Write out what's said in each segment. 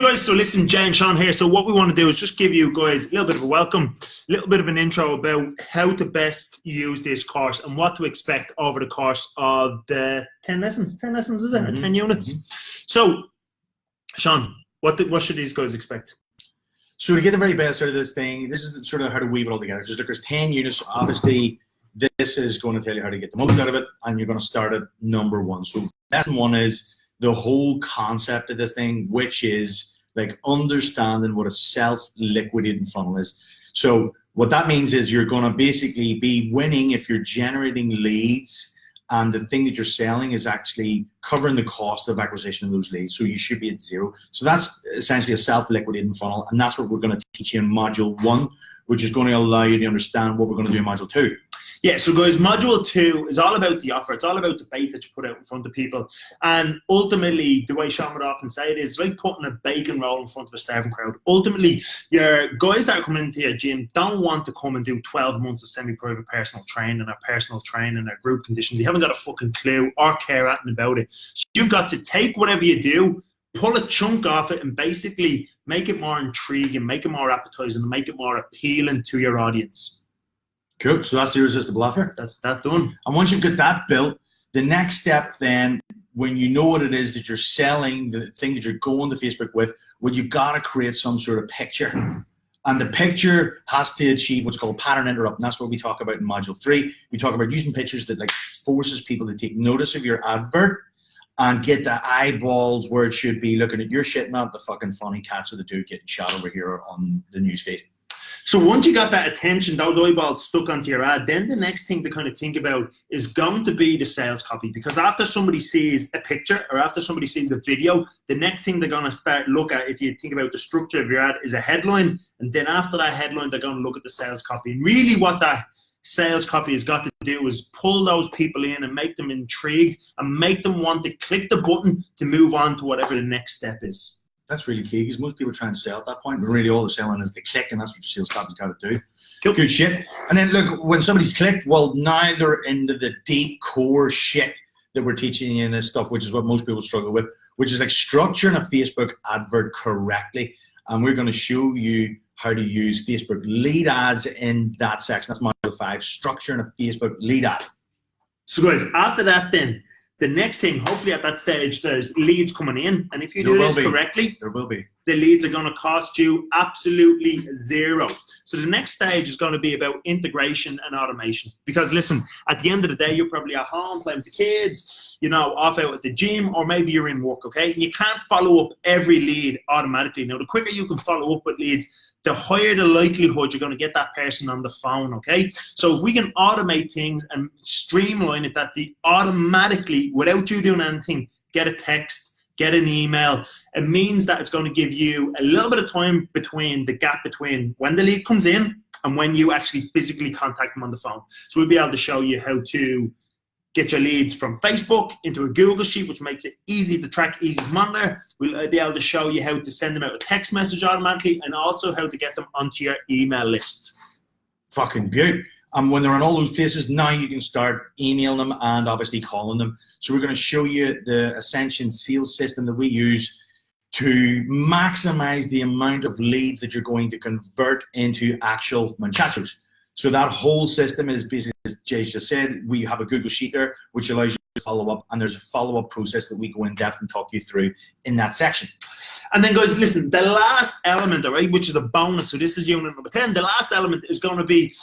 Guys, so listen, Jay and Sean here. So what we want to do is just give you guys a little bit of a welcome, a little bit of an intro about how to best use this course and what to expect over the course of the 10 lessons. 10 lessons, is it? Or 10 units? So, Sean, what should these guys expect? So to get the very best out of this thing, this is sort of how to weave it all together. Just look, there's 10 units. Obviously, this is going to tell you how to get the most out of it, and you're going to start at number 1. So lesson 1 is the whole concept of this thing, which is like understanding what a self-liquidating funnel is. So what that means is you're going to basically be winning if you're generating leads and the thing that you're selling is actually covering the cost of acquisition of those leads. So you should be at 0. So that's essentially a self-liquidating funnel, and that's what we're going to teach you in module 1, which is going to allow you to understand what we're going to do in module 2. Yeah, so guys, module 2 is all about the offer. It's all about the bait that you put out in front of people. And ultimately, the way Sean would often say it is like putting a bacon roll in front of a starving crowd. Ultimately, your guys that are coming into your gym don't want to come and do 12 months of semi-private personal training or group conditioning. They haven't got a fucking clue or care anything about it. So you've got to take whatever you do, pull a chunk off it, and basically make it more intriguing, make it more appetizing, and make it more appealing to your audience. Cool. So that's the irresistible offer. That's that done. And once you've got that built, the next step then, when you know what it is that you're selling, the thing that you're going to Facebook with, well, you've got to create some sort of picture. And the picture has to achieve what's called pattern interrupt. And that's what we talk about in module 3. We talk about using pictures that like forces people to take notice of your advert and get the eyeballs where it should be looking at your shit, not the fucking funny cats of the dude getting shot over here on the newsfeed. So once you got that attention, those eyeballs stuck onto your ad, then the next thing to kind of think about is going to be the sales copy. Because after somebody sees a picture or after somebody sees a video, the next thing they're going to start look at, if you think about the structure of your ad, is a headline. And then after that headline, they're going to look at the sales copy. And really what that sales copy has got to do is pull those people in and make them intrigued and make them want to click the button to move on to whatever the next step is. That's really key because most people try and sell at that point, but really all they're selling is the click, and that's what your sales copy's got to do. Cool. Good shit. And then look, when somebody's clicked, well, now they're into the deep core shit that we're teaching you in this stuff, which is what most people struggle with, which is like structuring a Facebook advert correctly. And we're going to show you how to use Facebook lead ads in that section. That's module 5, structuring a Facebook lead ad. So guys, after that then, the next thing, hopefully at that stage, there's leads coming in. And if you do this correctly, there will be. The leads are going to cost you absolutely 0. So the next stage is going to be about integration and automation. Because listen, at the end of the day, you're probably at home playing with the kids, you know, off out at the gym, or maybe you're in work, okay? You can't follow up every lead automatically. Now, the quicker you can follow up with leads, the higher the likelihood you're going to get that person on the phone, okay? So if we can automate things and streamline it, that they automatically, without you doing anything, get a text, get an email, it means that it's going to give you a little bit of time between the gap between when the lead comes in and when you actually physically contact them on the phone. So we'll be able to show you how to get your leads from Facebook into a Google Sheet, which makes it easy to track, easy to monitor. We'll be able to show you how to send them out a text message automatically and also how to get them onto your email list. Fucking good. And when they're in all those places, now you can start emailing them and obviously calling them. So we're going to show you the Ascension sales system that we use to maximize the amount of leads that you're going to convert into actual muchachos. So that whole system is basically, as Jay just said, we have a Google Sheet there, which allows you to follow up, and there's a follow-up process that we go in depth and talk you through in that section. And then guys, listen, the last element, all right, which is a bonus, so this is unit number 10, the last element is going to be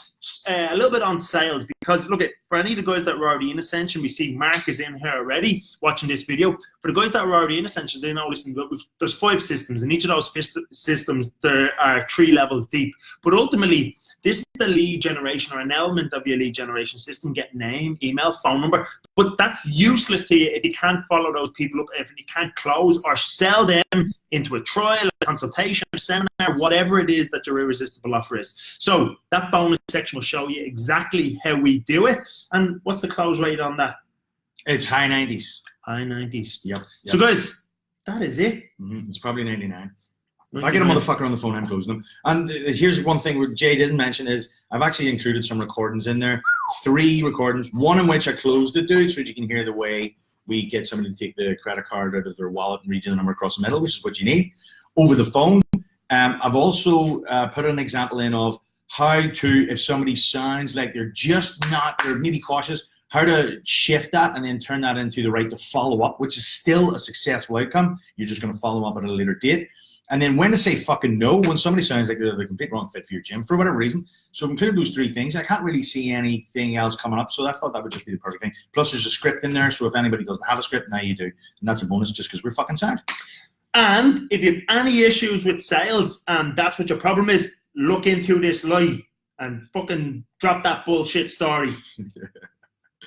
a little bit on sales, because look, for any of the guys that were already in Ascension, we see Mark is in here already watching this video. For the guys that were already in Ascension, they know, listen, there's 5 systems, and each of those systems, there are 3 levels deep. But ultimately, this is the lead generation, or an element of your lead generation system. Get name, email, phone number. But that's useless to you if you can't follow those people up, if you can't close or sell them into a trial, a consultation, a seminar, whatever it is that your irresistible offer is. So that bonus section will show you exactly how we do it. And what's the close rate on that? It's high 90s. High 90s. Yep. So guys, that is it. It's probably 99. If I get a motherfucker on the phone, I'm closing them. And here's one thing what Jay didn't mention is I've actually included some recordings in there. 3 recordings, one in which I closed the dude so that you can hear the way we get somebody to take the credit card out of their wallet and read the number across the middle, which is what you need. over the phone. I've also put an example in of how to, if somebody sounds like they're just not, they're maybe cautious, how to shift that and then turn that into the right to follow up, which is still a successful outcome. You're just going to follow up at a later date. And then when to say fucking no when somebody sounds like they're the complete wrong fit for your gym for whatever reason. So I've included those 3 things. I can't really see anything else coming up, so I thought that would just be the perfect thing. Plus there's a script in there, so if anybody doesn't have a script, now you do. And that's a bonus just because we're fucking sound. And if you have any issues with sales and that's what your problem is, look into this lie and fucking drop that bullshit story.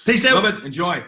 Peace out. Love it. Enjoy.